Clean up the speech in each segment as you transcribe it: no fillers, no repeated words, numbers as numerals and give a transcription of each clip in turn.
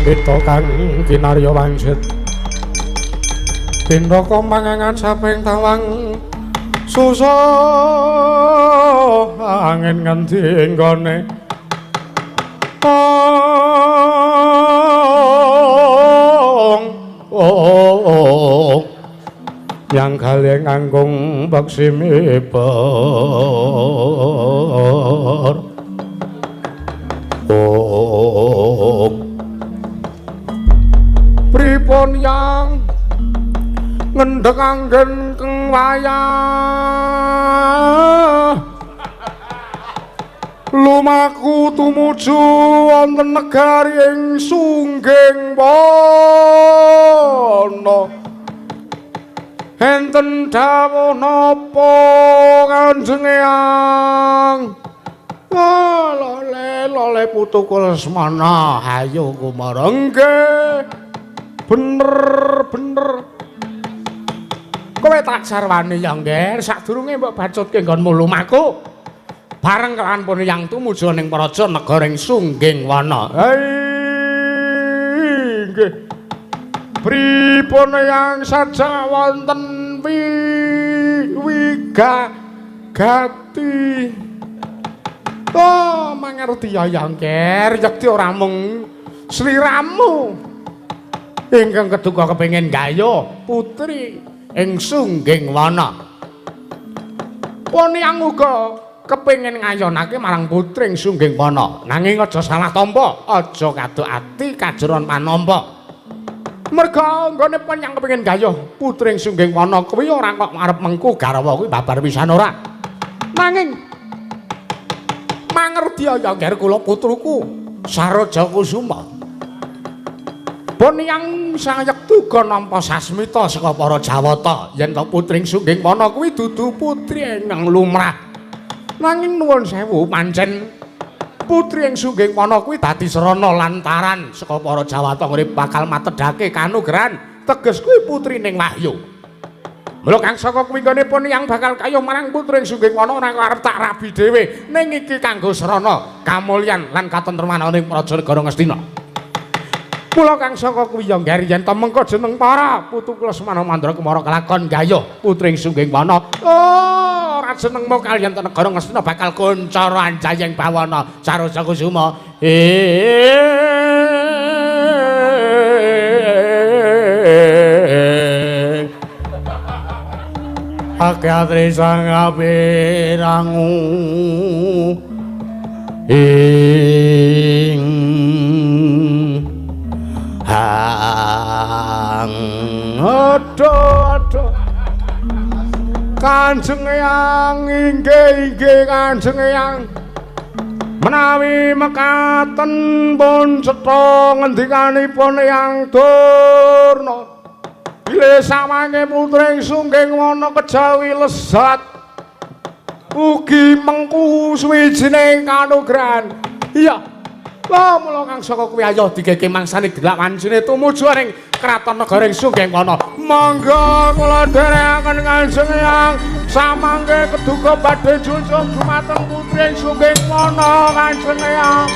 kita kang kinarya wangsit pindaka mangangan saping tawang susah angin ngendi nggone yang kalian nganggung baksimipor pripun yang ngendhek anggen keng wayah lumaku tumuju wonten negari ing Sungging Wana enten dawuh napa Kanjeng Eyang lole putuku Lesmana ayo Kumara nggih bener kowe tak sarwani ya nggih sadurunge mbok bacutke nggonmu lumaku bareng kelawan pun yang tumuju ning praja negara ing Sungging Wana nggih pripun yang saja wonten wigati mangerti ya Yangker yekti ora mung sliramu ingkang keduka kepengin gaya putri ing Sungging Wana pun yang uga kepengin ngayonake marang putri ing Sungging Wana nanging aja salah tampa aja kaduk ati kajeron panampa merga nggone penyang kepengin gayuh putri ing Sungging Wana kuwi ora kok arep mengku garwa kuwi babar pisan ora nanging mangerti ya ngger kula putruku Saraja Kusuma pun yang sayek tuga nampa sasmita saka para Jawata yen to putri ing Sungging Wana kuwi dudu putri ingkang lumrah nanging nuwun sewu pancen putri ing Sungging Wana kuwi dadi serana lantaran saka para Jawata urip bakal matedhake kanugrahan teges kuwi putrining Wahyu. Mula kang saka kuwi nggone pun yang bakal kayuh marang putri ing Sungging Wana ora arep tak rabi dhewe ning iki kanggo serana kamulyan lan katentreman ing praja negara Ngastina. Mula kang saka kuwi ya ngger yen to mengko jeneng para putu Lesmana Mandra Kumara kelakon gayuh putri ing Sungging Wana. Ora senengmu kaliyan negara Ngastina bakal kuncara anjayeng bawana Saraja Kusuma akeh sang apirangu ing hang aduh Kanjeng Eyang inggih Kanjeng Eyang menawi mekaten pun cetha ngendikanipun Eyang Durna bilih sawange putri Sungging Wana kejawi lesat ugi mengku suwijining kanugrahan iya mula kang saka kuwi ayo digege mangsane gelak wancine tumuju ing kraton negara ing Sungging Wana monggo kula dherekaken Kanjeng Eyang samangke keduga badhe junjung dumateng putri ing Sungging Wana Kanjeng Eyang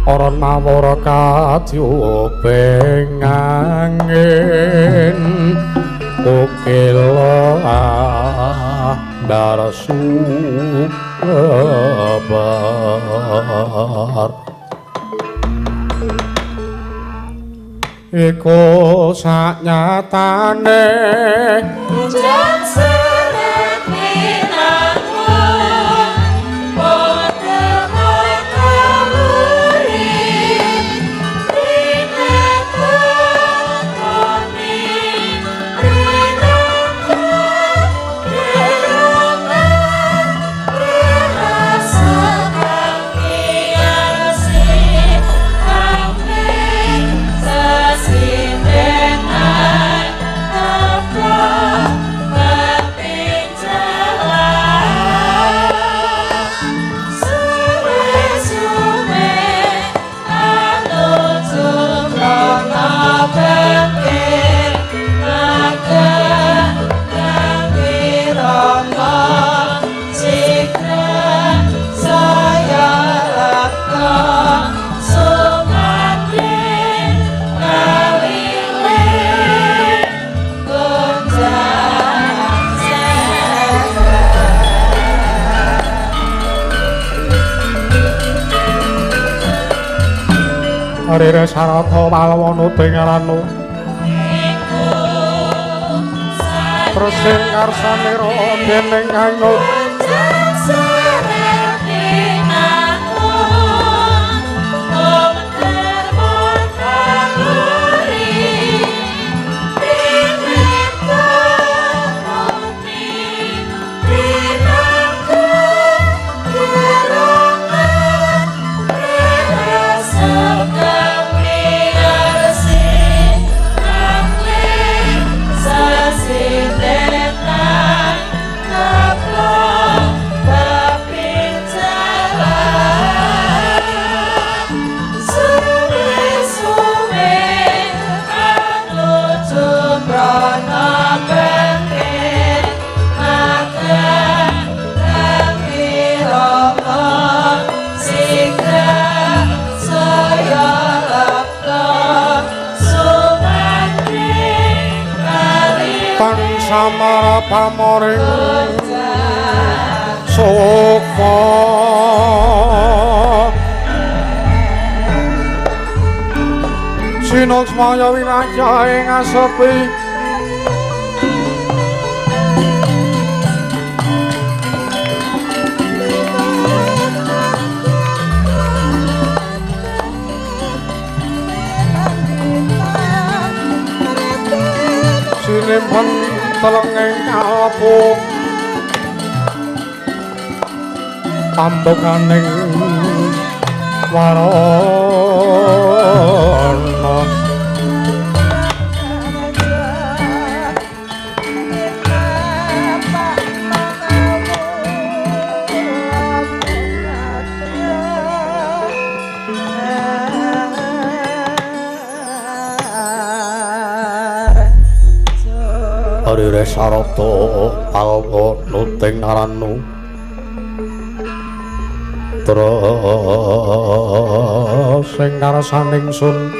ora nawara katyuping angin ukila darsubar iku saknyatane hujan seret minangku padha kawuri rineko kami rineko kerongan rasa kami asih kami sasidengan apa Arire sarata palwana dengaranu Persing karsanira dening ainut samara pamoring sukma sinaksmaya wilayah ing asepi sinimpen telenging kalpu pambukaning warana Arire sarata palwana dengaranu terus sing karsaning sun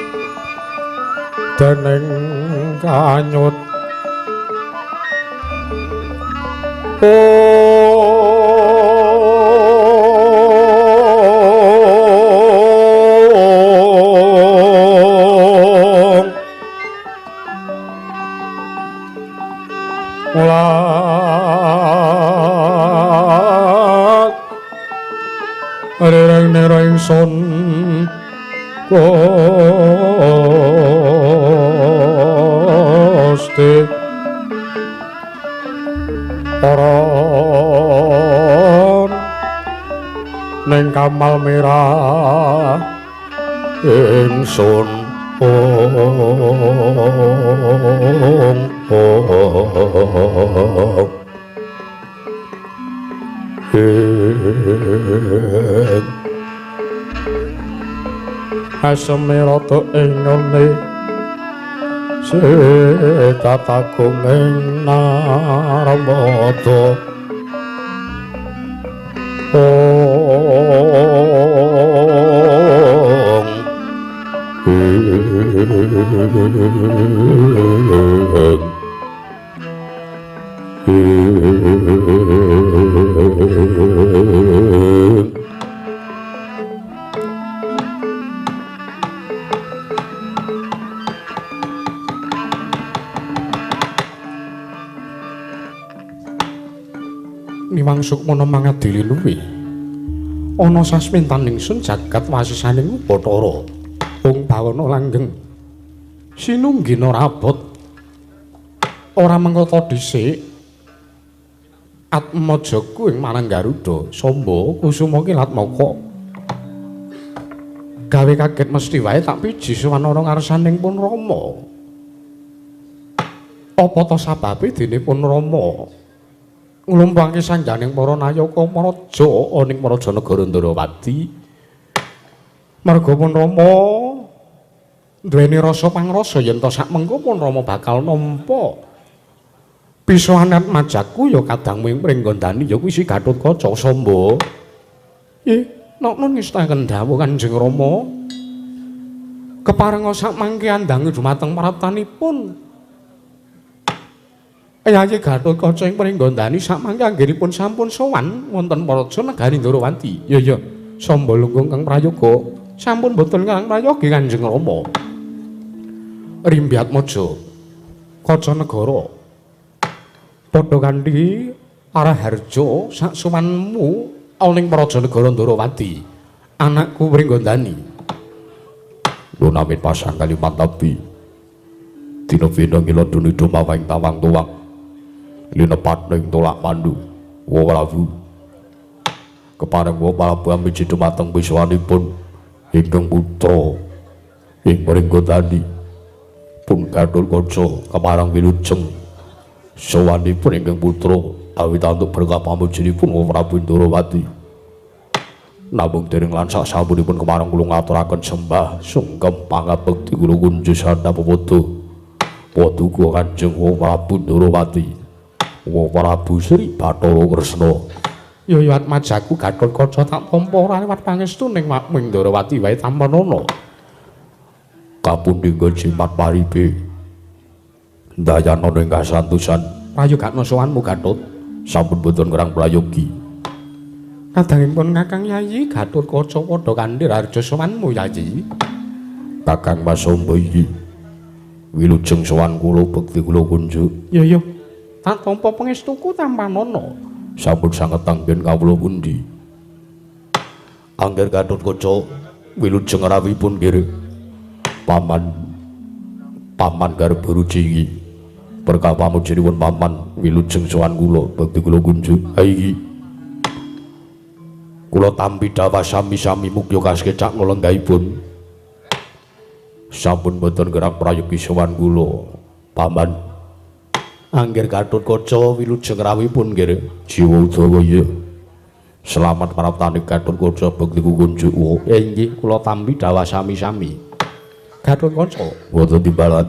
dening kanyut Areng nera ingsun Gusti Paran ning kamal merah ingsun Asemirata ing ngene setatagung ing Narmada Om Niwang Sukmana mangadili luwi ana sasmintaning sun jagat wasisaning Bathara wong bawana langgeng sinunggina rabot ora mengko dhisik Atmajaku ing marang Garuda Samba Kusuma Kilatmaka gawe kaget mesti wae tak piji sawanara ngarsaning pun Rama apa ta sababe dene pun Rama nglumpangke sangganing para nayaka praja ning Praja Negara Ndarawati marga pun Rama duweni rasa pangrasa yen to sak mengko pun Rama bakal nampa pisoanan majaku ya kadang ming gondani ya kuwi si Gatotkaca Samba nek ngestaken dawuh Kanjeng Rama keparenga sak mangke andange dumateng praptanipun Yayi Gatotkaca ing pringgondani sakmangke anggenipun sampun sowan wonten Praja Negari Ndarawati. Ya Samba Lunggung Kang Prayoga sampun boten Kang Prayogi Kanjeng Rama. Rimbi Atmaja Kaca Negara padha kanthi Araharja sak suwanmu ing Praja Negara Ndarawati. Anakku pringgondani. Lunamit pasang kalimat tapi dina-dina ngiladuni dumawang tawang tuwang linepat ning tolak mandu wa Prabu kepareng wa Prabu amiji dumateng biswanipun ingkang putra ing pringgondani pun Gatotkaca kepareng wilujeng sawanipun ingkang putra awitantuk berkah pamujinipun wa Prabu Ndarawati namung dereng lansak sapunipun kepareng kula ngaturaken sembah sungkem pangabekti kula kunjuk sarta pepodo paduka Kanjeng Prabu Ndarawati wa Prabu Sri Bathara Kresna ya Atmajaku Gatotkaca tak tampa ora liwat pangestu ning Makming Ndarawati wae tampanana kapundi jimat paribe dayana ing kasantosan prayogakna sowanmu Gatut sampun boten kerang prayogi kadangipun Kakang Yayi Gatotkaca padha kanthi raja sowanmu Yayi Kakang Mas Samba iki wilujeng sowan kula bekti kula kunjuk ya tak tampa pangestuku tampanana sampun sanget anggen kawula pundi angger Gatotkaca wilujeng rawuhipun nggih paman garep ruci berkah pamujinipun paman wilujeng sowan kula bekti kula kunjuk iki kula tampi dawa sami-sami mugya kasekecak lenggahipun sampun boten gerak prayogi sowan kula paman angger Gatotkaca wilujeng rawuhipun nggih jiwa udawa ya selamat maraptane Gatotkaca bekti kunjuk inggih kula tampi dawa sami-sami Gatotkaca boten timbalan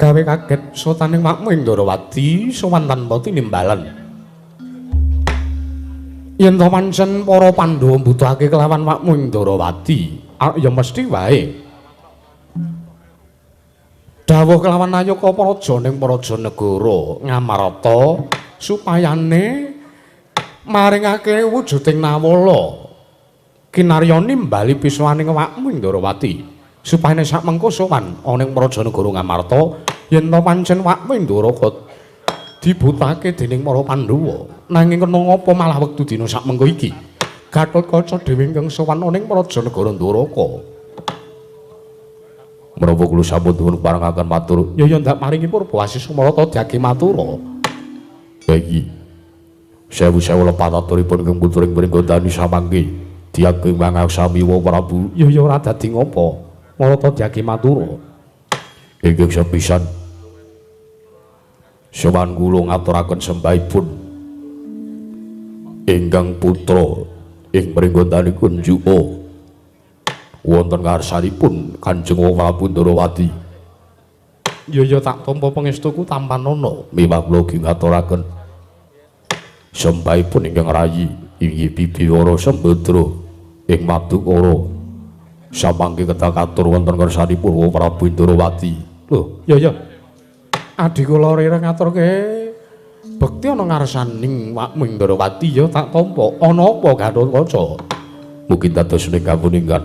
gawe kaget sotaning Makming Ndarawati sowan tanpa tinimbalan yen to pancen para Pandhawa mbutuhake kelawan Makming Ndarawati ya mesti wae dawuh kelawan nayaka praja ning Praja Negara Ngamarta supayane maringake wujuding nawala kinarya nimbali pisowaning Makming Ndarawati supayane sak mengko sowan ana ing Praja Negara Ngamarta yen to pancen Makming Ndarawati dibutake dening para Pandhawa nanging kena ngapa malah wektu dina sak mengko iki Gatotkaca dhewe ingkang sowan ana ing Praja Negara Ndaraka menapa kula sampun nuwun parengaken matur ya ndak maringi purba asisa marata diage matura iki sewu-sewu lepataturipun ing putring pringgondani samangke diage mangaksami wa Prabu ya ora dadi ngapa marata diage matura ingkang sepisan sowan kula ngaturaken sembahipun ingkang putra ing pringgondani Kunjuka wonten ngarsanipun Kanjeng Prabu Ndarawati ya tak tampa pangestuku tampanana miwah kula ngaturaken sembahipun ingkang rayi inggih Bibiwara Sembadra ing Madukara samangke kedah katur wonten kersanipun Prabu Indrawati. Lho, ya. Adi kula rireng ngaturke bekti ana ngarsaning Wakmu Indrawati ya tak tampa. Ana apa Gatotkaca? Mugi dados ninggapuninggan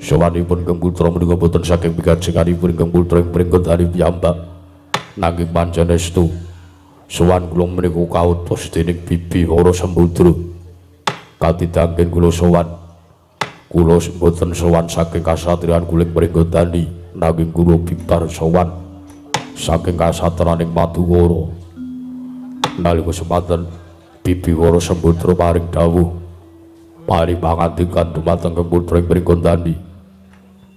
sawanipun Kang Putra menika boten saking pikajenganipun Kang Putra ing pringkondani piyambak. Nanging panjenengan sowan kula menika kautus dening Bibi Wara Sembadra. Katidangken kula sowan kula boten sowan saking kasatriyan kuling pringkondani, nanging kula bibar sowan saking kasatriyaning Madukara. Nalika semanten Bibi Wara Sembadra paring dawuh paring pangandikan dumateng Kang Putra ing pringkondani.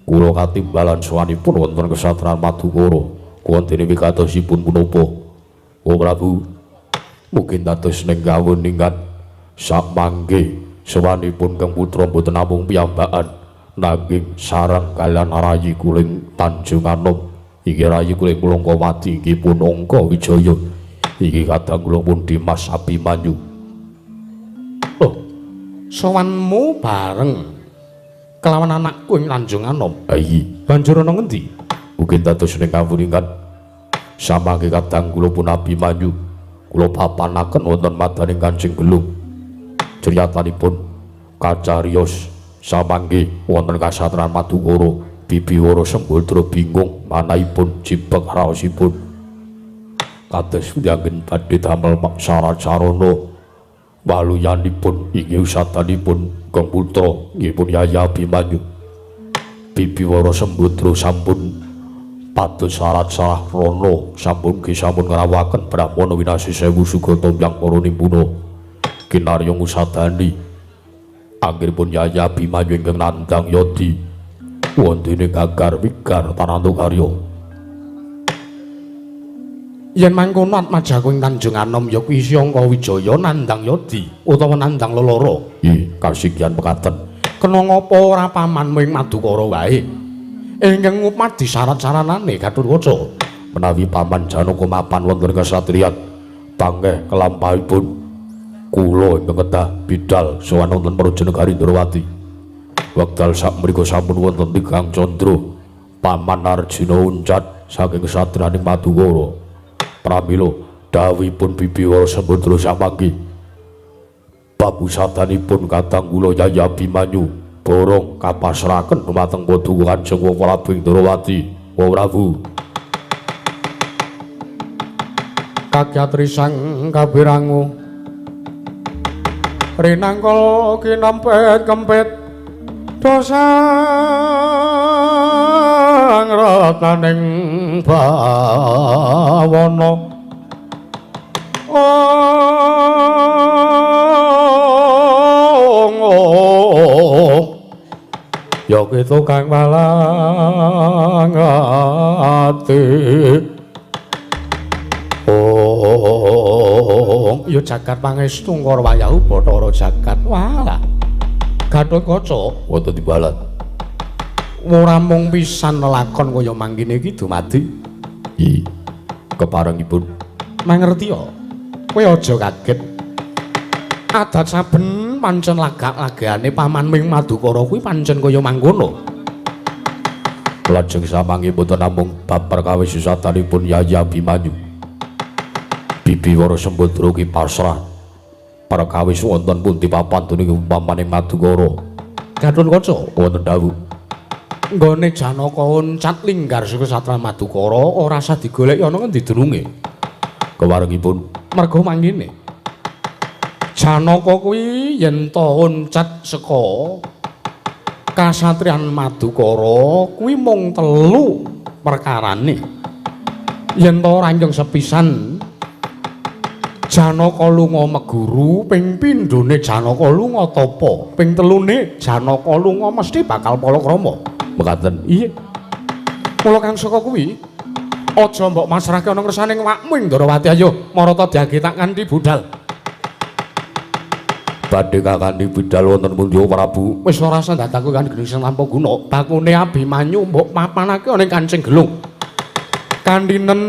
Kula katimbalan sowanipun wonten kasatriyan Madukara wonten wigatosipun punapa. O Prabu, mungkin dados ninggapuninggan samangke sawanipun Kang Putra boten namung piyambakan nanging sareng kaliyan rayi kuling Tanjunganom. Iki rayi kuling Mulangkawati inggih pun Angka Wijaya. Iki kadang kula pun Dimas Abimanyu. Loh, sawanmu bareng kelawan anakku ing Tanjunganom. Iya, banjur ana ngendi? Mungkin dados ninggapuninggan samangke kadang kula pun Abimanyu kula papanaken wonten madaning Kanjeng Gelung. Criyatanipun kacariyos samangke wonten kasatriyan Madukara Bibi Wara Sembadra bingung manahipun jibeg raosipun. Kados nganggen badhe damel maksara carana waluyanipun inggih usatanipun Kang Putra inggih pun Yaya Abimanyu. Bibi Wara Sembadra sampun pados syarat-syarat rono sampun ngrawakaken Brahmana winasi 1000 sugata yang para nimpuna kinaryong usadani anggiripun Yaya Abimanyu ingkang nandhang yodi wondene gagar wigar tanantu karya. Yen mangkono atmajaku ing Tanjunganom ya kuwi Angka Wijaya nandhang yodi utawa nandhang lelara. Nggih, kasigyan mekaten. Kena ngapa ora pamanmu ing Madukara wae? Ingkang ngupadi syarat-syaranane Gatotkaca menawi paman Janaka mapan wonten kasatriyan pangeh kelampahipun kula ingkang kedah bidhal sowan wonten Prajanegari Indrawati. Wekdal sakmenika sampun wonten Tigang Candra paman Arjuna uncat saking kasatriyaning Madukara. Pramila dawuhipun Bibi Wara Sembadra samangke pabusatanipun kadang kula Yaya Abimanyu borong kapasrahaken dumateng Paduka Kanjeng Prabu Indrawati. O Prabu, kagyatrisang kabirangu rinangkul kinampet kempet dosang rataning bawana ya kita kang malang ati ya jagat pangestu ngkara wayahu Bathara jagat. Walah Gatotkaca wonten timbalan ora mung pisan lakon kaya mangkene iki dumadi. Nggih, keparengipun mangerti ya kowe aja kaget. Adat saben pancen lagak-lagane paman ming Madukara kuwi pancen kaya mangkono. Lajeng samangke boten namung bab perkawis susatanipun Yaya Abimanyu. Bibi Wara Sembadra ki pasrah perkawis wonten pundi papan tuning pamane Madukara. Gatotkaca wonten dawuh nggone Janaka uncat linggar saka satriyan Madukara ora usah digoleki ana ngendi dununge. Kewarengipun merga mangkene Janaka kuwi yen to uncat saka kasatriyan Madukara kuwi mung 3 perkarane. Yen to ranjang sepisan Janaka lunga meguru, ping pindhone Janaka lunga tapa, ping telune Janaka lunga mesti bakal palakrama. Mekaten. Iya. Mula kang saka kuwi aja mbok masrahke ana ngersaning Wakmu Indrawati. Ayo marata diagetak kanthi budal. Badhe kanthi budal wonten pundi Prabu? Wis ora sandataku kan gening tanpa guna. Bakune Abimanyu mbok papanake ana ing Kancing Gelung. Kandhinen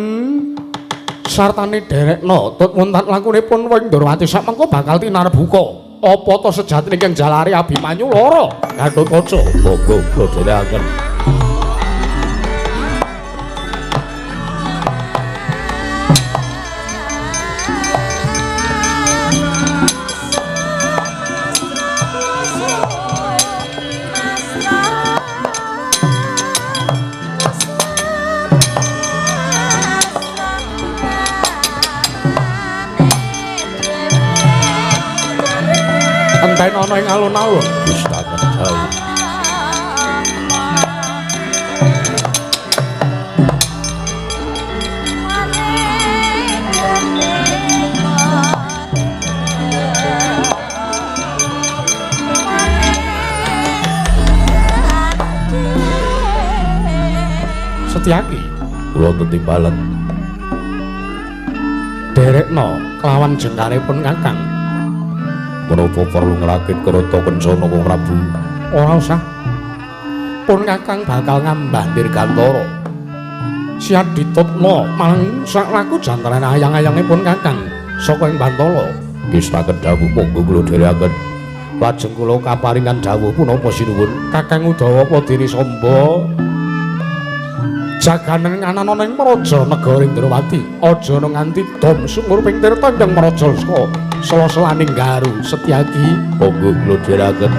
sartane derekna tut wonten lakunipun Indrawati sak mengko bakal tinarbuka. apa to sejatine ingkang jalari Abimanyu lara Gatotkaca monggo kula dherekaken enten ana ing alun-alun Gustaken Dawu Setyaki kula tetimbalan derekno kelawan jengkaripun Kakang menapa perlu nglakit Krata Kencana Wong Prabu ora usah pun Kakang bakal ngambah dirgantara siat ditutna malang sak laku jantaran ayang-ayangipun Kakang saka ing Bantala Gustaken dawuh monggo kula dherekaken lajeng kula kaparingan dawuh punapa sinuwun Kakang Udawa Padiri Samba jaganing ana ing Maraja negara Indrawati aja nganti dom sumur ping tirta ingkang Maraja saka sela-selaning Garu Setyaki monggo kula dherekaken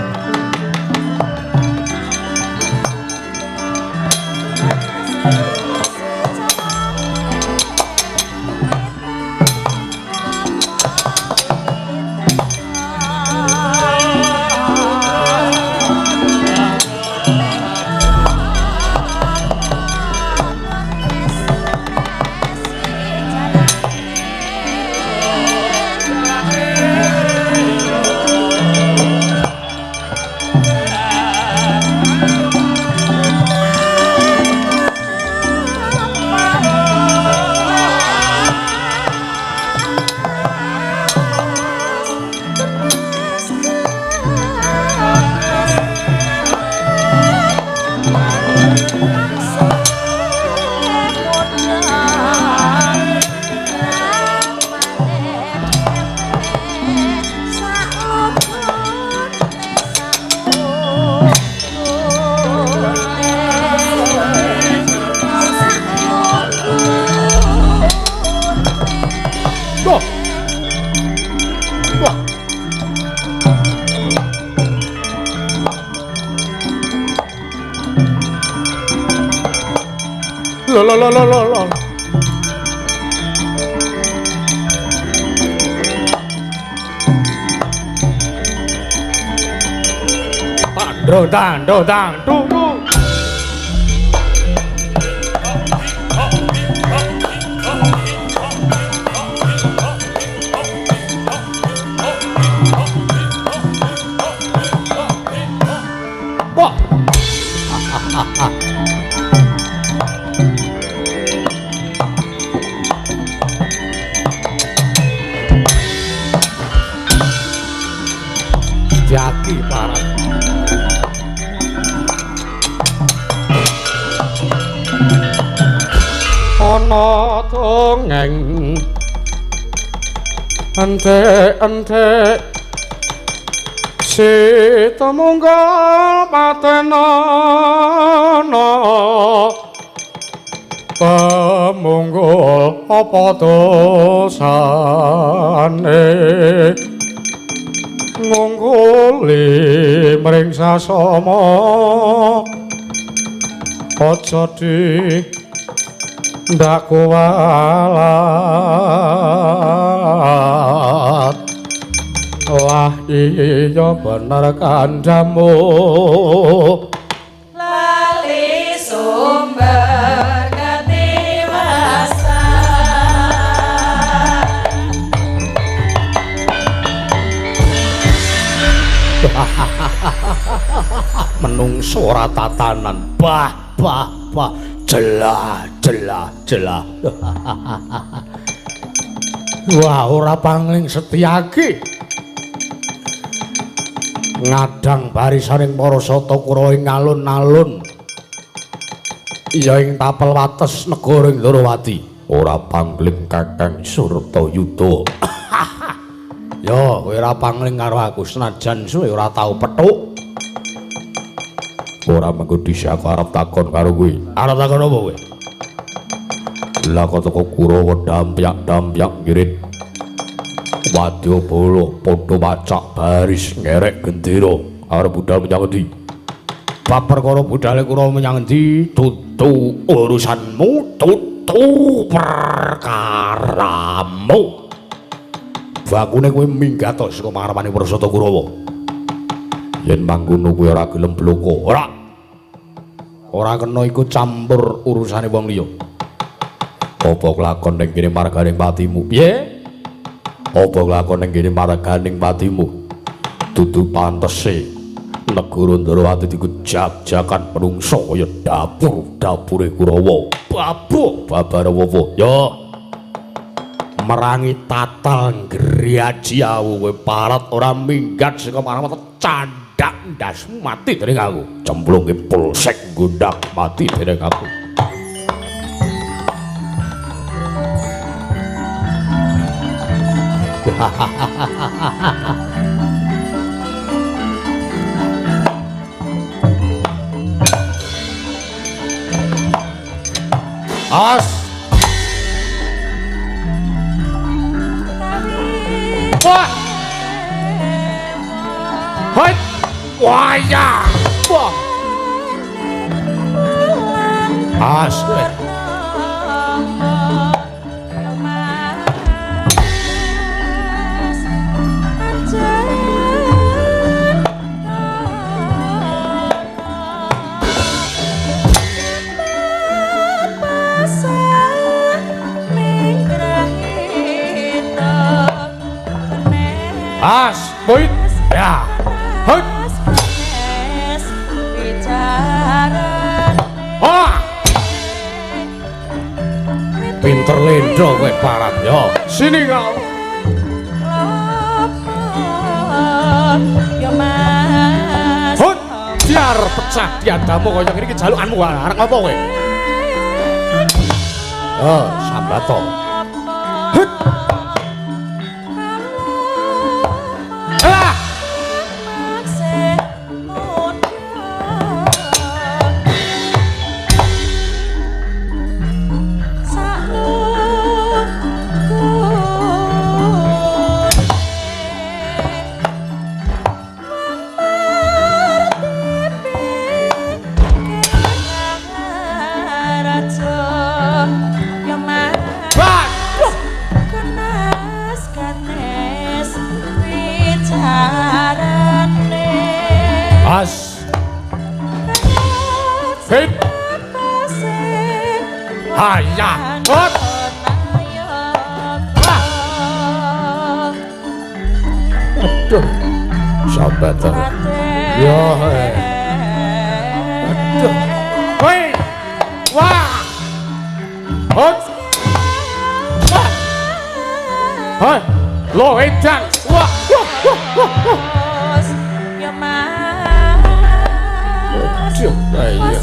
Lho. Tandro dang tunggu. Wah. Jaki parah. Ana dongeng ente situmunggal patenana pamunggul apa dosane ngungguli mring sasama aja di ndak kuwalat wah iya bener kandhamu lali sumber menungso ora tatanan bah jelah wah ora pangling Setyaki ngadang barisaning para sata kura ing alun-alun ya ing tapel wates negara Indrawati ora pangling Kakang Surtayuda Yo, kowe ora pangling karo aku senajan suwe ora tau pethuk. Ora mengko dhisik aku arep takon karo kowe. Arep takon apa kowe? Lah kok teko Kurawa dampyak ngirit. Wadya bala padha macak baris ngerek gendera arep budal menyang endi? Bab perkara budale Kurawa menyang endi? Tutu urusanmu, tutu perkaramu. Bakune kowe minggat saka mangarepane Prasata Kurawa. Yen mangkono kowe ora gelem bloko, ora kena iku campur urusane wong liya. Apa kelakon ning kene marganing patimu? Piye? Apa kelakon ning kene marganing patimu? Dudu pantese negara Ndarawati iku jak-jakan menungsa kaya dapure Kurawa. Babarawa. Yo. Merangi tatal ngriyaji awu kowe parat ora minggat saka marang candak ndasmu mati dening aku. Cemplunge polsek gondak mati dening aku. As wah hai waya wah as As, boy, ya, hut, pinter lendo kowe parat yo. Sini kau. Hut, biar pecah diadamu kaya ngene iki jalukanmu arek ngopo kowe? Oh, sambato. Hut. Hit Haya Hot Aduh Sambat Yo Aduh Hei Wah Hot Wah Hei Lo edan Wah Wah Wah Wah Wah Iya.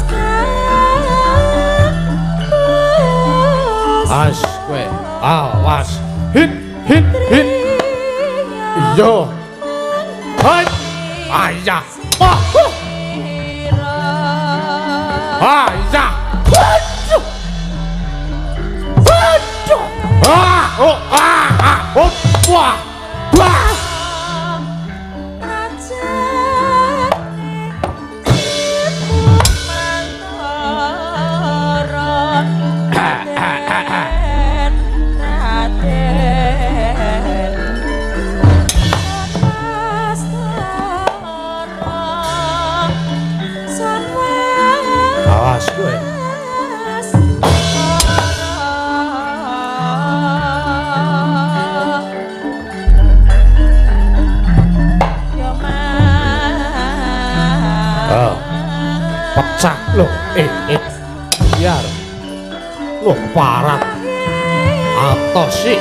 As kowe awas hit yo hai ayah ayah wah pecah loh biar loh parat atau sih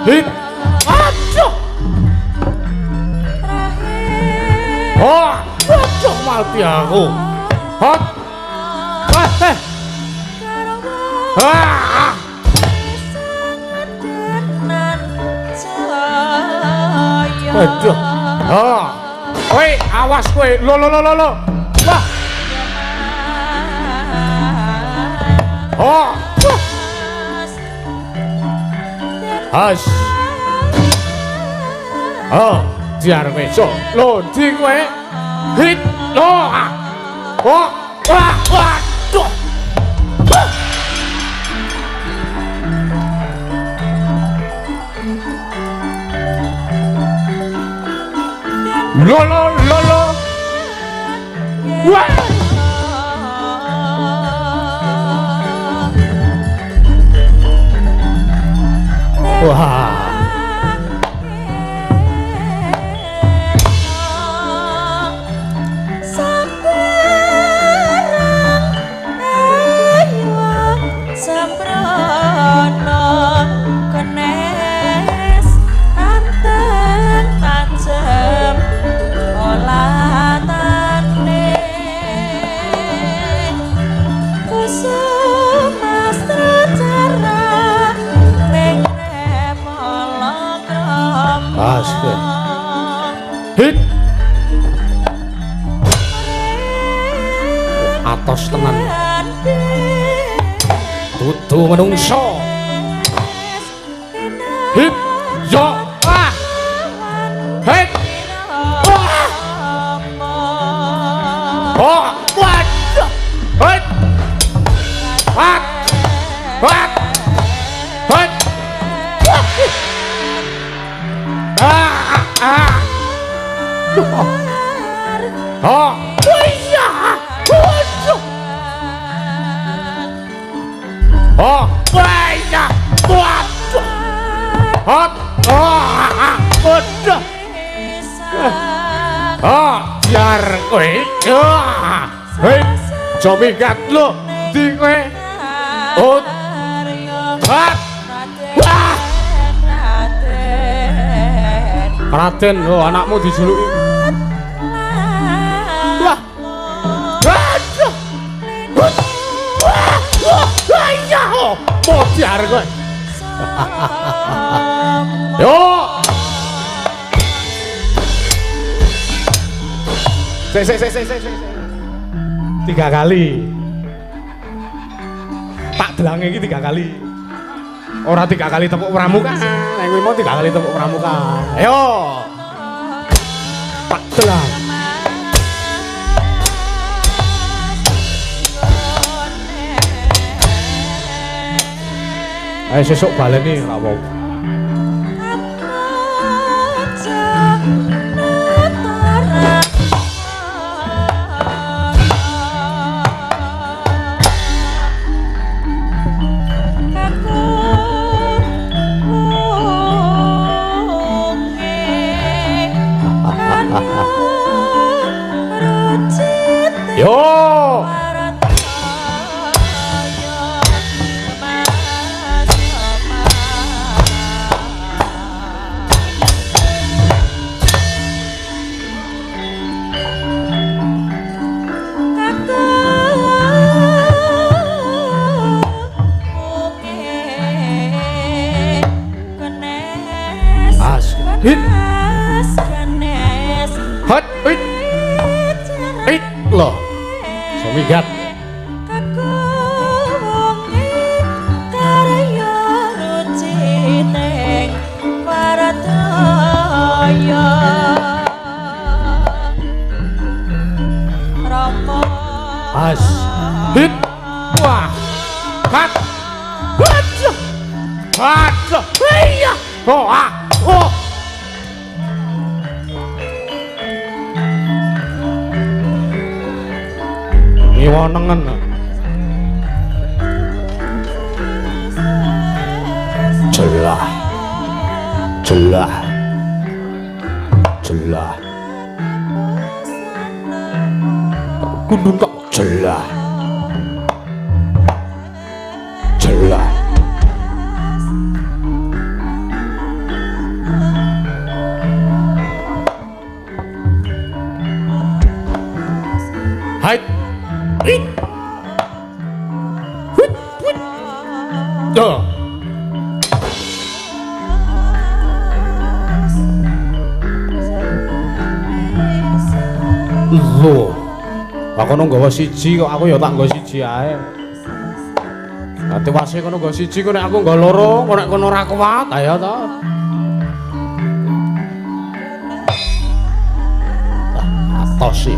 hit aduh oh aduh mati aku hot Aduh. Oh. Kowe awas kowe. Lo. Wah. Oh. Has. Oh, biar kowe. So, lo ndi kowe? Hit. Lo. Oh. Wah. Duh. Lo. Wah. Wah. Hit. Atos tenan. Dudu menungso. Hit. Yo. Hit. Oh. What? Hit. What? Hit. Oh, iya. Oh, iya. Waduh. Hot. Waduh. Oh, biar kowe. Hei, jomikat lu di kowe. Oh. Hot. Wah. Raden, oh anakmu dijuluki. Wah. Waduh. Wah, iya. Modiar kowe. Yo. Sik. 3 kali. Tak delange iki 3 kali. Ora 3 kali tepuk pramuka. Nek kowe mau 3 kali tepuk pramuka. Ayo. Tak delang. Ayo sesuk baleni ra wong. Yo. Hit. Hot. Hit. Loh. Somigat. As. Hit. Wah. Kat. Waduh. Waduh. Iya. Oh. Oh. Iwanengen. Jelah. Kundung kok jelah. Hai. Duh. Lho. Aku kono nggawa siji kok aku ya tak nggawa siji ae. Ati wase kono nggawa siji kok nek aku nggawa loro, kok nek kono ora kuat ayo to. Atos sih.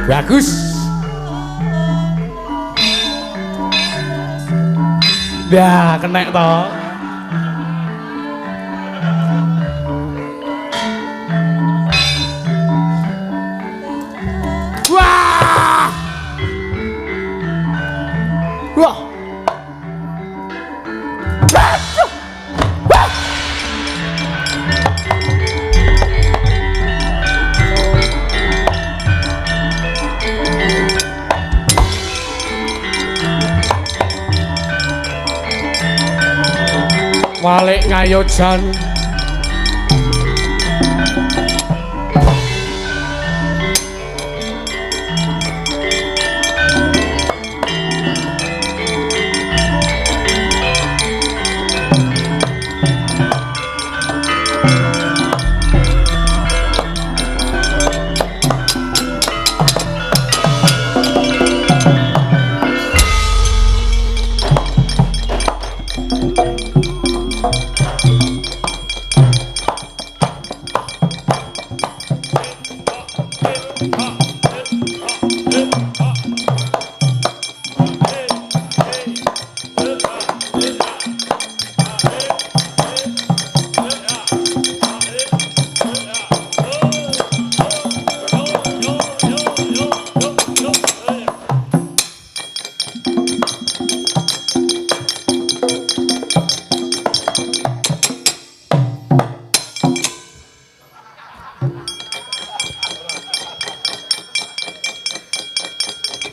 Bagus. Dah kena toh. Wah. Wah. Walik ngayojan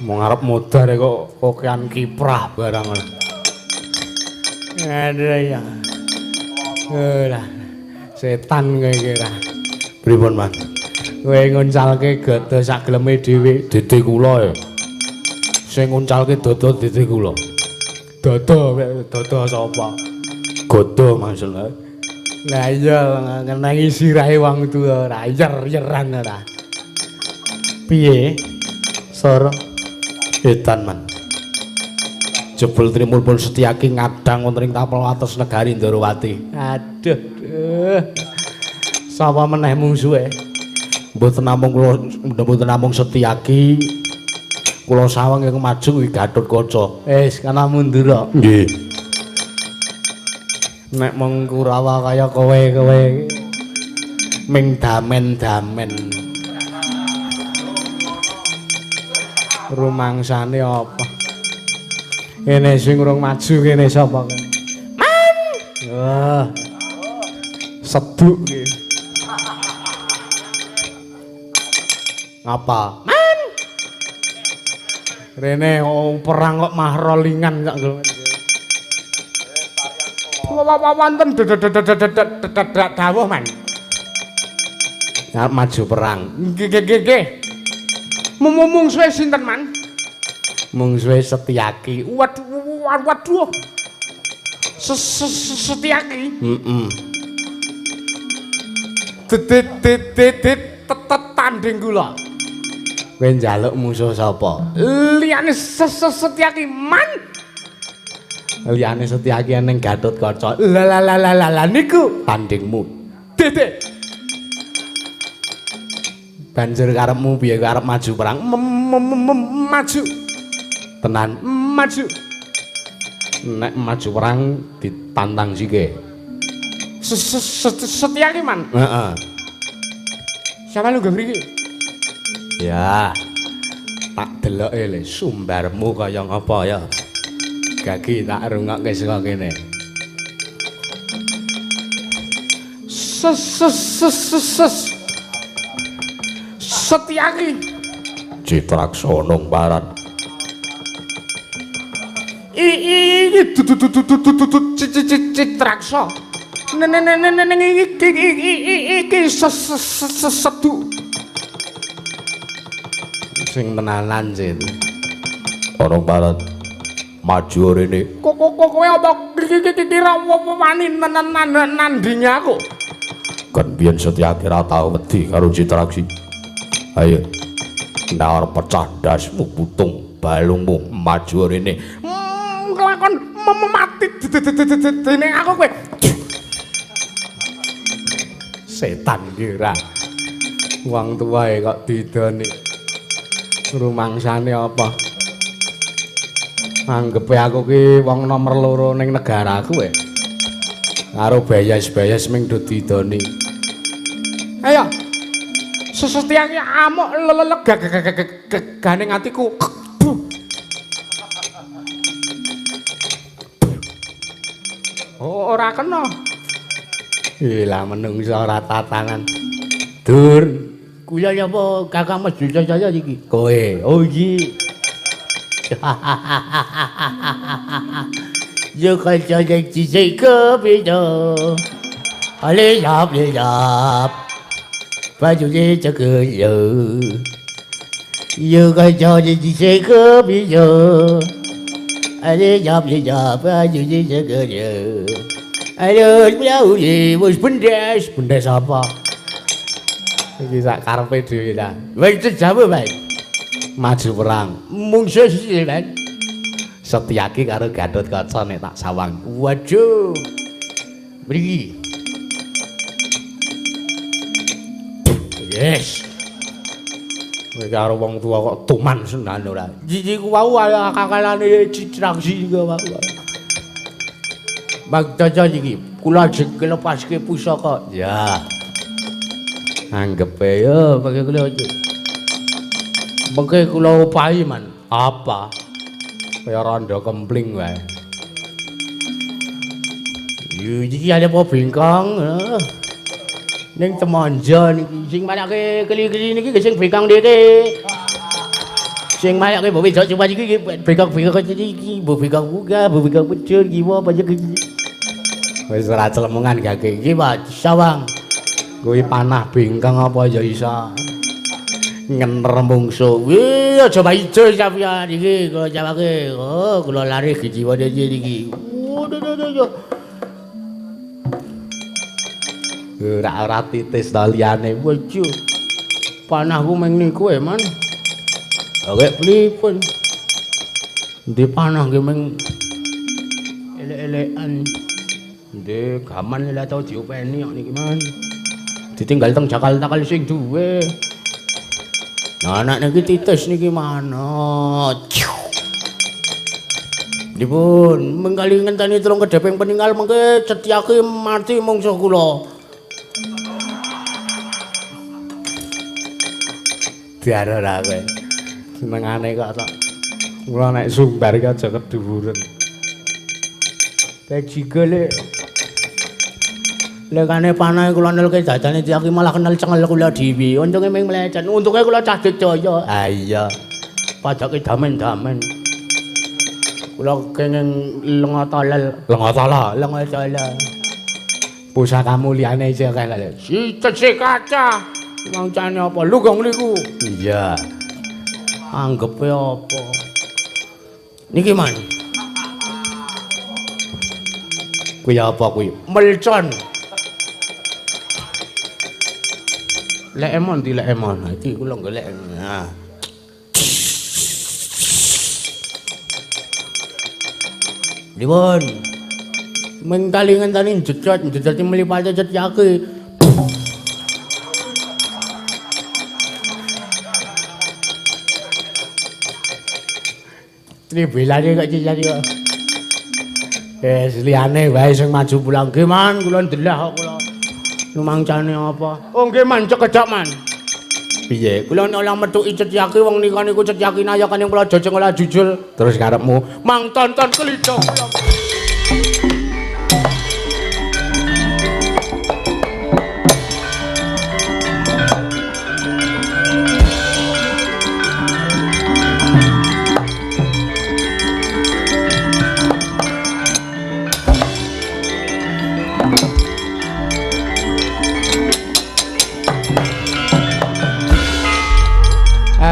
mau ngarep modar kok kokean kiprah barang. Ada ya. Lah setan kowe iki ra. Pripun, Mas? Kowe nguncalke gada sak geleme dhewe, dede kula ya. Sing nguncalke dada dede kula. Dada sapa? Gada maksudnya. Lah iya ngenangi sirahe wong tuwa ra yer-yeran ora. Piye? Sora edan man. Jebul Trimurpun Setyaki ngadang wonten ing tapel wates negari Ndarawati. Aduh. Sapa meneh mungsuhe? Mboten namung Setyaki. Kula sawang yang maju kuwi Gatotkaca. Wis kana mundur. Nggih. Nek mung Kurawa kaya kowe ming damen-damen. Rumangsane apa? Kene sing urung maju kene sapa kene? Man. Wah. Seduk iki. Ngapa? Man. Rene perang kok mah rolingan kok. Wonten dawuh man. Arep maju perang. Nggih. Mungsuhe sinten man? Mungsuhe Setyaki. Waduh. Setyaki. Heeh. Tetanding kula. Kowe njaluk musuh sapa? Liyane Setyaki man. Liyane Setyaki ning Gatotkaca. Lah niku tandingmu. Dede. Banjur karepmu piye arep maju perang? Maju. Tenan, maju. Nek maju perang ditantang sike. Setyaki man. Heeh. Siapa lu mriki? Ya. Tak deloke le sumbarmu kaya ngapa ya. Gagi tak rungokke saka kene. Setyaki Citraksana paran. Iki Citraksa. iki sedu sing tenanan sih orang barat maju rene kowe apa kira wani nandingi aku kan biyen Setyaki ra tau wedi karo Citraksi ayo ndawar pecah dasmu putung balungmu maju rene lakon mati dene aku kowe setan kira wong tuwae kok didoni rumangsane apa anggepe aku ki wong nomor loro ning negaraku karo bayas-bayas ming do didoni ayo Setyaki amuk legane atiku ora kena Gila menungso ora tatangan. Dur, kuwi apa Kakang Mas Jaya iki? Kowe. Oh iki. Yo kanca iki sik kepido. Ale yap le yap. Baju je jaga yo. Yo kanca iki sik kepido. Ale yap le yap baju je jaga yo. Aduh, wis bendes apa? Iki sak karepe dhewe ta. Wis jamu bae. Maju perang. Mungsuh sih, Mas. Setyaki karo Gatotkaca nek tak sawang. Waduh. Mriki. Yes. Kowe karo wong tuwa kok tuman senan ora. Iki ku wau kakalane Citraksi kok wae. Bagdaja iki kula lepaske pusaka. Ya. Anggepe yo pakai kula aja. Mengke kula upahi man. Apa? Kaya randa kempling wae. Yo iki ada apa bengkong? Ning temanja niki sing marake keli-keli niki sing bengkong dhewe. Sing marake mbok wedok coba iki bengkong-bengkong iki mbok bengkong buka, mbok bengkong pecul iki apa iki. Wis ora celemungan gake iki Pak Sawang. Kuwi panah bengkang apa ya isa. Ngener mungsu. Wih aja ijo sampeyan iki kula jawake. Oh, kula lari jiwa dhewe iki. Waduh. Ora titis ta liyane. Waduh. Panahku meng niku man. Oke pripun? Ndi panah nggih meng elek-elekan. Ndek gaman lha tau diopeni kok niki man. Ditinggal teng Jakarta kali sing duwe. Nah anak niki titis niki mana. Dipun mengkali ngenteni telung kedheping peninggal mengke Setyaki mati mungsuh kula. Diare ra kowe. Senengane kok tok. Kula nek sumbar iki aja keduwuren. Tek jigole lekane panah kula nelke dadane Setyaki malah kenal cengel kula dhewe. Untunge ming mlecet. Untunge kula cah Jaya. Ah iya. Padake damen-damen. Kula kenging lengatala. Pusakamu liyane isih akeh lho. Si kaca. Mangcane apa? Lugong niku. Iya. Anggepe apa? Niki man. Kuwi apa kuwi? Melcon. Lek emon iki kula golek. Nah. Dipun. Mengkali ngenteni jejet mlipate Setyaki. Tribelane kok Setyaki kok. Liyane wae sing maju pulang nggih man kula ndelah kok kula. Lumangcane apa? Oh nggih man cekedhak man. Piye? Kula nek olah metuki Setyaki wong nika niku Setyaki nayakane kula jojeng olah jujul terus karepmu mang tonton kelito kula.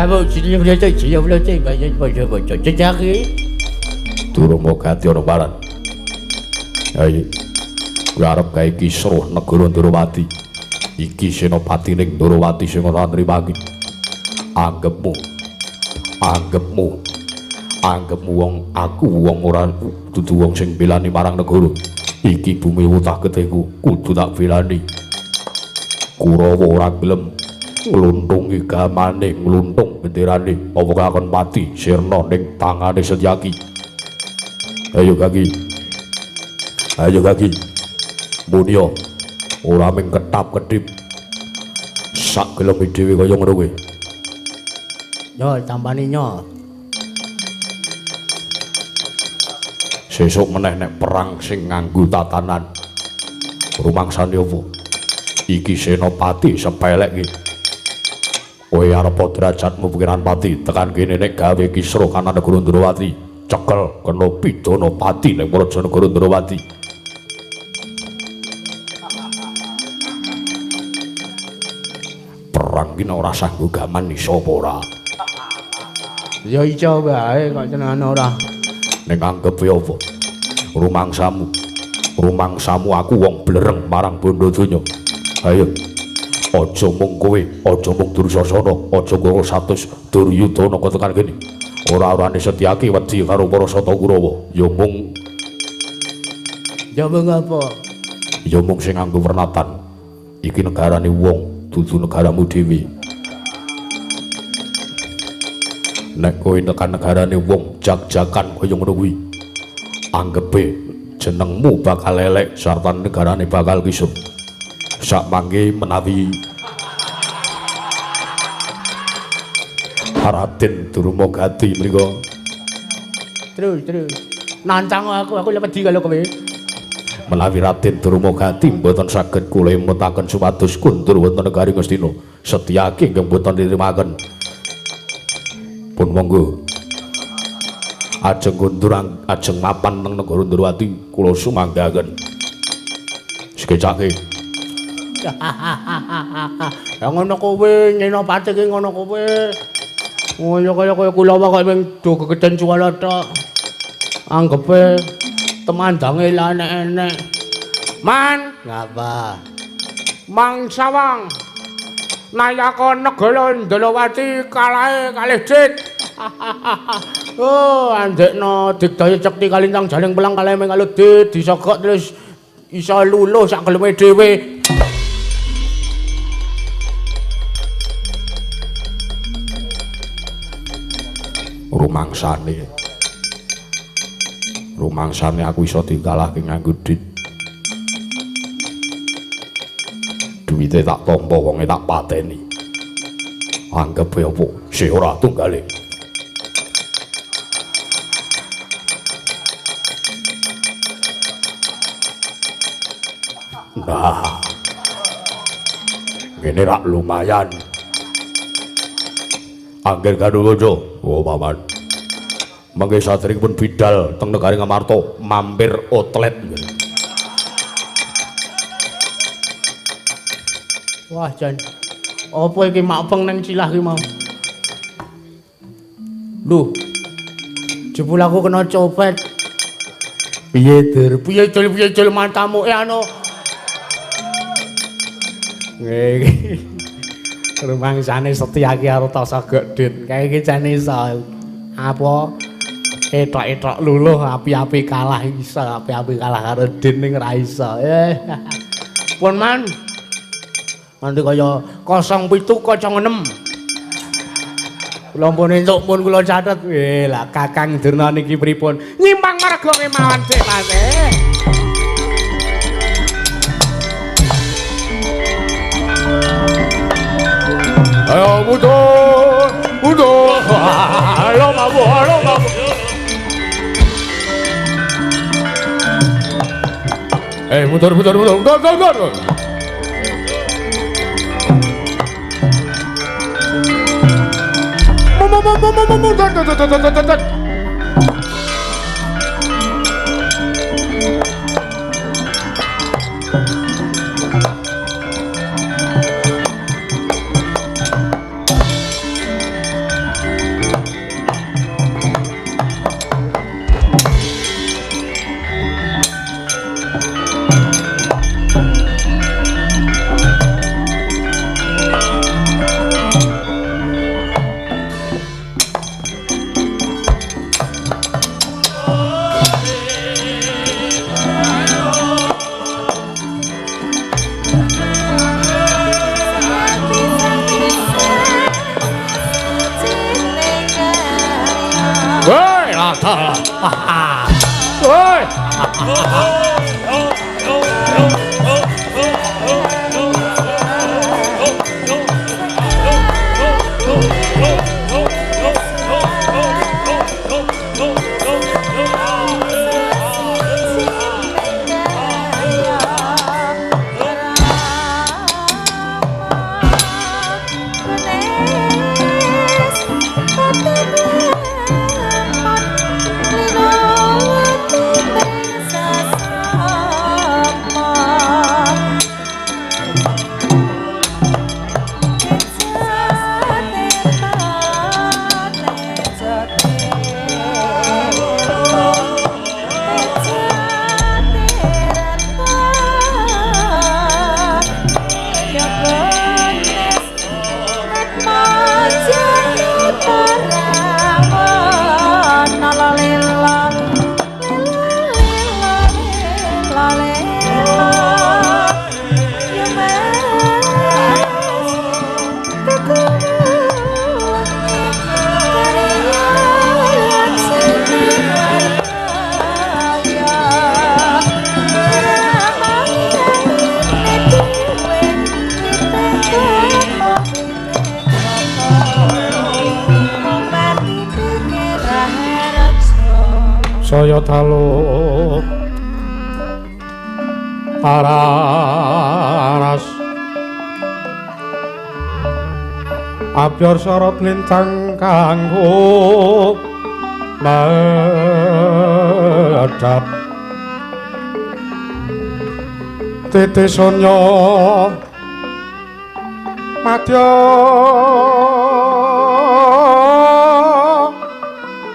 Kamu sini boleh cek, boleh cek, baca jejaki. Durmagati ana paran. Ayo. Kuwi arep gawe kisruh negara Ndrawati. Iki senopati ning Ndrawati sing ora nriwangi. Anggepmu wong aku wong ora dudu wong sing belani marang negara. Iki bumi utah gedeku kudu tak belani. Kurawa ora gelem ngluntungi gamane, ngluntung benderane apa kakon mati sirna ning tangane Setyaki. Ayo kaki. Munia ora mung ketap-ketip. Sak geleme dhewe kaya ngono kuwi. Yo tampani nyo. Sesuk meneh nek perang sing nganggo tatanan. Rumangsane apa? Iki senopati sepelek iki. Kowe arep derajatmu pikiran pati tekan kene nek gawe kisruh kana negara Ndrawati. Cekel kena pidana pati ning Praja Negara Ndrawati. Perang ki ora sanggo gaman iso apa ora? Ya ijo wae kok jenengan ora. Ning anggepe apa? Rumangsamu aku wong blereng marang bondo donya. Ayo. Aja mung kowe, aja mung Dursasana, aja karo satus Duryudana kok tekan kene. Ora-orane Setyaki wedi karo para Sata Kurawa, ya mung apa? Ya mung sing nganggo wernatan. Iki negarane wong, dudu negaramu dhewe. Nek kowe tekan negarane wong jag-jagan kaya ngono kuwi, anggepe jenengmu bakal elek sarta negarane bakal kisruh. Sak mangke menawi Raden Durmagati mriku. Terus. Nancang aku wedi kalau kowe. Menawi Raden Durmagati mboten saged kula mutaken supados kundur wonten negari Ngastina, Setyaki inggih mboten nirimaken. Pun monggo. Ajeng kundur ajeng mapan teng negara Ndrawati kula sumanggaken. Sekecake. Ya ngono kowe, Nyenopati ki ngono kowe. Ngono kaya kula wae mung do gegeden suwala tok. Anggepe temandange lan enek. Man, ngapa? Mangsawang. Nayaka negara Ndrawati kalahe kalih dit. Oh, andekno digdaya cekti kalintang jaling pelang kalahe mung kalih dit disogok terus iso luluh sak geleme dhewe. Rumangsane aku iso dikalahke nganggo dit. Duwite tak tampa wonge tak pateni. Anggepe apa sih ora tunggale. Nah, ngene rak lumayan. Angger Gadowojo, oh paman. Mangke saderengipun bidal teng negari Ngamarta mampir outlet. Wah, Jan. Apa iki makpeng nang cilah ki mau? Duh. Jebul aku kena copet. Piye, Dur? Piye jul matamu anu. Nggih. Rumangsane Setyaki karo Tasagok Dit. Kae iki jan iso apa etok-etok luluh api-api kalah iso, api-api kalah karo Dit ning ra iso. Pun man. Nanti kaya 0706. Kula pun entuk pun kula catet. Lah Kakang Durna niki pripun? Nyimpang marga kemawon Dik Mas. Ayo mundur. Halo mabu. Mundur. Mundur. dalah. Woi. Saya dalu araras abyor sorot lintang kanggo medhap tete sonya madya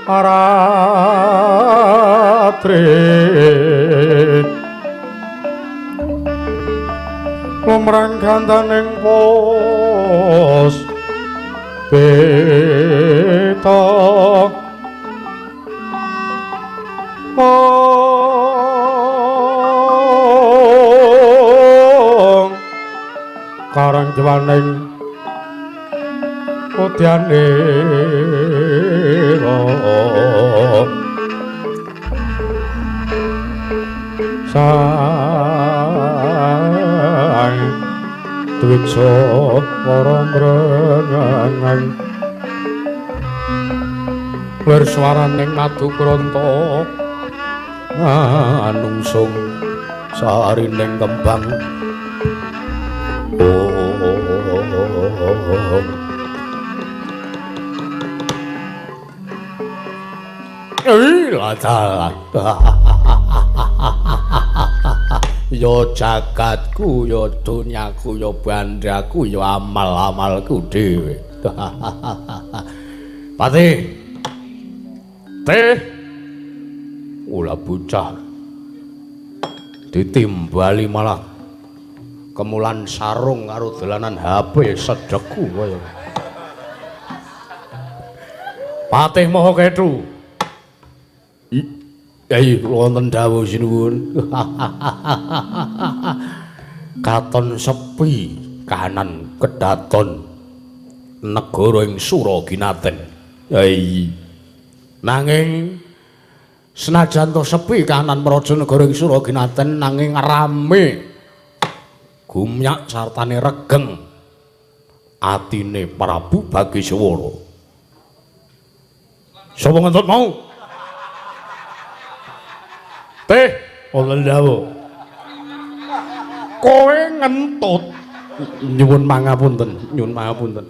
aratri lumrang gandaning pos beta karang jwaning udyane sang dwija para mrengangan lir swaraning madu kranta anungsung sarining kembang yo jagatku yo dunyaku yo bandraku yo amal-amalku dhewe. Patih. Teh. Ula bocah. Ditimbali malah kemulan sarung karo dolanan HP sedheku kaya. Patih Maha Kethu. Ayo wonten dawuh sinuwun. Katon sepi kahanan kedaton negara ing Suraginaten. Nanging senajan to sepi kahanan praja negara ing Suraginaten nanging rame gumyak sartane regeng atine Prabu Bagiswara. Sapa ngentut mau? Teh, wonten dawuh. Kowe ngentut. Nyuwun pangapunten, nyuwun pangapunten.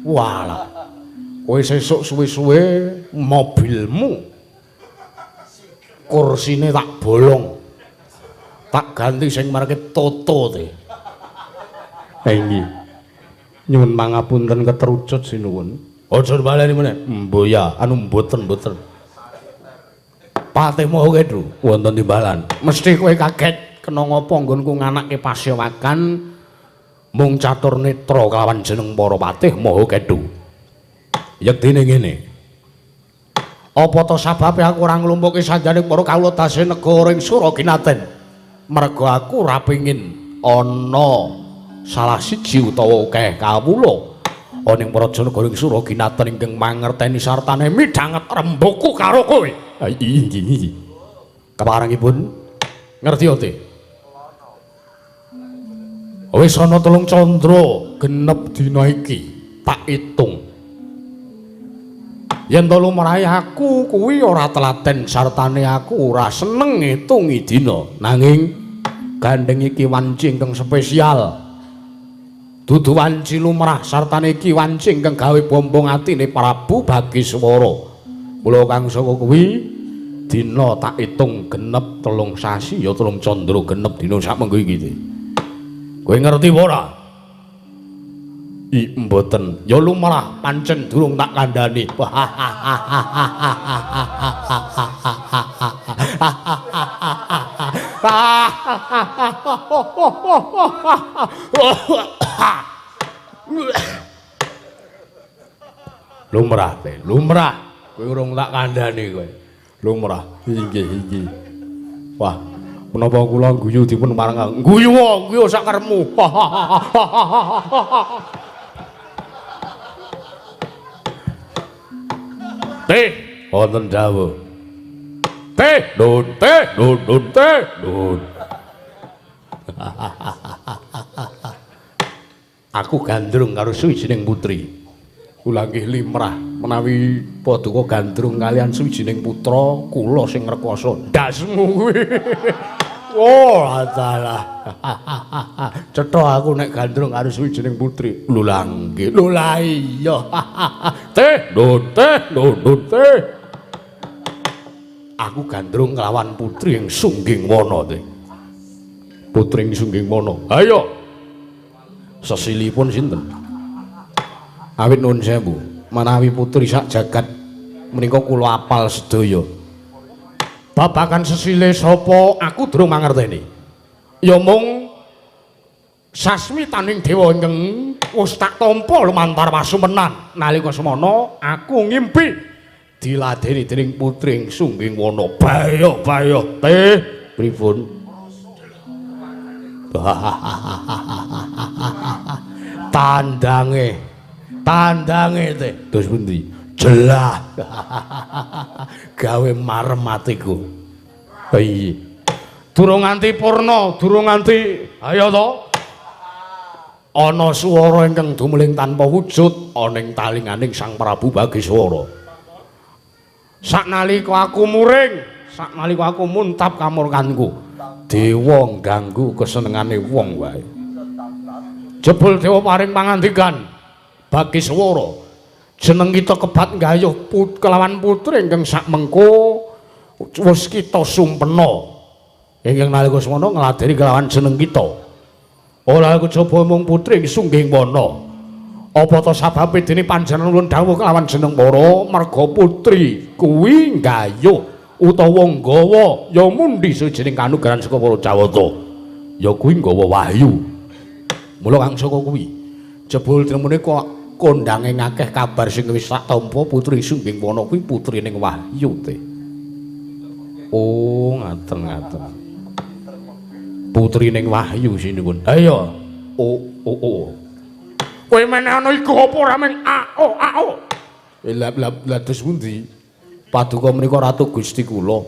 Walah. Kowe sesuk suwe-suwe mobilmu kursine tak bolong. Tak ganti sing marake Toto teh. Nggih. Nyuwun pangapunten keterucut sinuwun. Aja baleni meneh. Mboya, anu mboten-mboten. Patih Maha Kethu wonten timbalan. Mesti kowe kaget kena ngapa nggonku nganake pasyawakan mung catur netra kelawan jeneng para Patih Maha Kethu. Yektine ngene. Apa to sababe aku ora nglumpuki sanjaning para kawula dase negara ing Suraginaten? Merga aku ora pengin ana salah siji utawa akeh kawula Aning praja negara ing Suraginatan ingkang mangerteni sartane midhanget rembuku karo kowe. Inggih. Keparengipun ngerti ote. Wis ana 3 candra genep dina iki tak itung. Yen to lumrahe aku kuwi ora telaten sartane aku ora seneng ngitungi dina, nanging gandeng iki wanci ingkang spesial. Dudu wanci lumrah sartane iki wanci ingkang gawe bombong atine Prabu Bagiswara. Mula kang saka kuwi dina tak itung genep 3 sasi ya 3 candra genep dina sakmengko iki. Kowe ngerti apa ora? Mboten. Ya lumrah pancen durung tak kandhani. Lumrah teh, lumrah. Kowe urung tak kandhani kowe. Lumrah. Inggih. Wah, menapa kula guyu dipun marang guyu sak karepmu. Teh, wonten dawuh. Teh, nun. Aku gandrung karo suwijining putri. Kula nggih limrah menawi paduka gandrung kalian suwijining putra kula sing ngrekoso ndasmu kuwi. Oh, adalah. Cetha aku nek gandrung karo suwijining putri. Lho lah nggih. Lho lah iya. Teh. Aku gandrung kelawan putri yang sungging wana teh. Putri yang sungging wana. Ayo. Sesilipun sinten? Awit nuwun sewu, menawi putri sak jagat menika kula apal sedaya. Babagan sesile sapa aku durung mangerteni. Ya mung sasmitaning dewa ingkang wis tak tampa lumantar wasumenan nalika semana aku ngimpi diladeni dening putri ing sungging wana. Bayo teh pripun? Tandange teh terus pundi? Jelah. Gawe marem atiku. Iya. Durung nganti purna, durung nganti ayo to. Ana swara ingkang dumeling tanpa wujud ana ing talinganing Sang Prabu Bagiswara. Saknalika aku muring, saknalika aku muntap kamurkanku, dewa ngganggu kesenengane wong wae. Jebul dewa paring pangandikan, Bagiswara, jeneng kita kebat nggayuh kelawan putri ingkang sakmengko wis kita sumpena. Ingkang nalika semana ngladeni kelawan jeneng kita. Ora aku coba mung putri ing sungging wana. Apa to sababe dene panjenengan nuwun dawuh kelawan jeneng para merga putri kuwi nggayuh utawa nggawa ya mundi sajening kanugrahan saka para Jawata. Ya kuwi nggawa wahyu. Mula kang saka kuwi jebul tremene kok kondange ngakeh kabar sing wis tak tampa putri sungging wana kuwi putrining wahyu te. Oh, ngaten. Putrining wahyu sinipun. Ayo. Oh. Kowe meneh ana iku apa ora men ao. Lah terus pundi? Paduka menika ratu Gusti kula.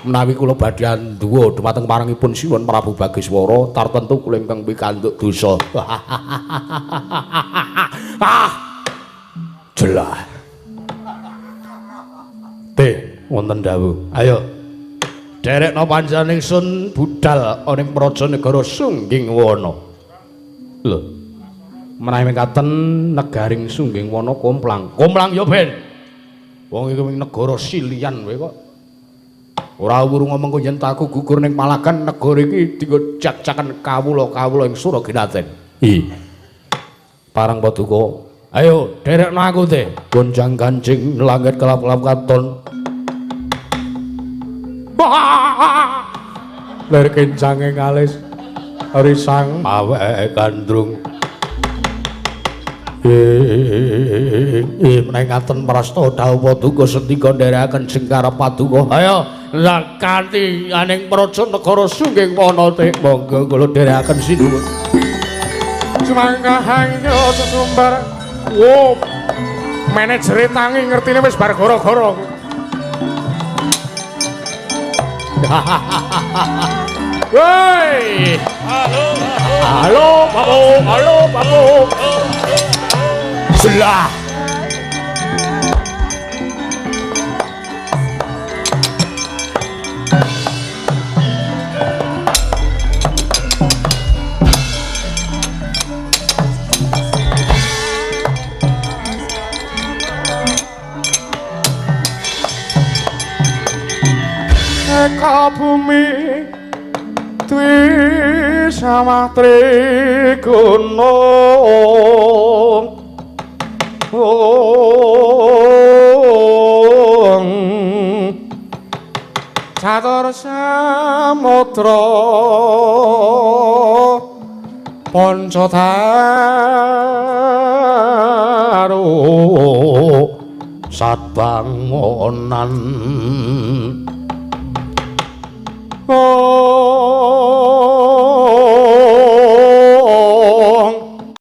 Menawi kula badhe anduwa dhumateng parangipun Sinuwun Prabu Bagiswara, tartentu kula ingkang pikantuk dosa. Jelah. Teh, wonten dawuh. Ayo. Derekna panjenengan ingsun budal ana ing praja negara Sungging Wana. Lho. Menawi mekaten negaring Sungging Wana komplang. Komplang ya ben. Wong iki negara silian wae kok. Ora wuru ngomong yen aku gugur ning Palagan negara iki dienggo jak-jakan kawula-kawula ing Suraginatan. Parang paduka. Ayo derekna aku teh. Gonjang kancing langit kelap-kelap katon. Ler kencange ngalis risang awake gandrung. Menawi ngaten prasta dawuh paduka sendika nderekaken sing karep paduka. Ayo lan kanthi aning praja negara Sungging Wana teh monggo kula nderekaken sinuwun. Sumangga hangyo sesumbar Wo manajere tangi ngertine wis bar gara-gara. Woi. Halo, Babu. Selah. Eka bumi dwi samatri gunung catur samudra Pancataru satbangonan Oh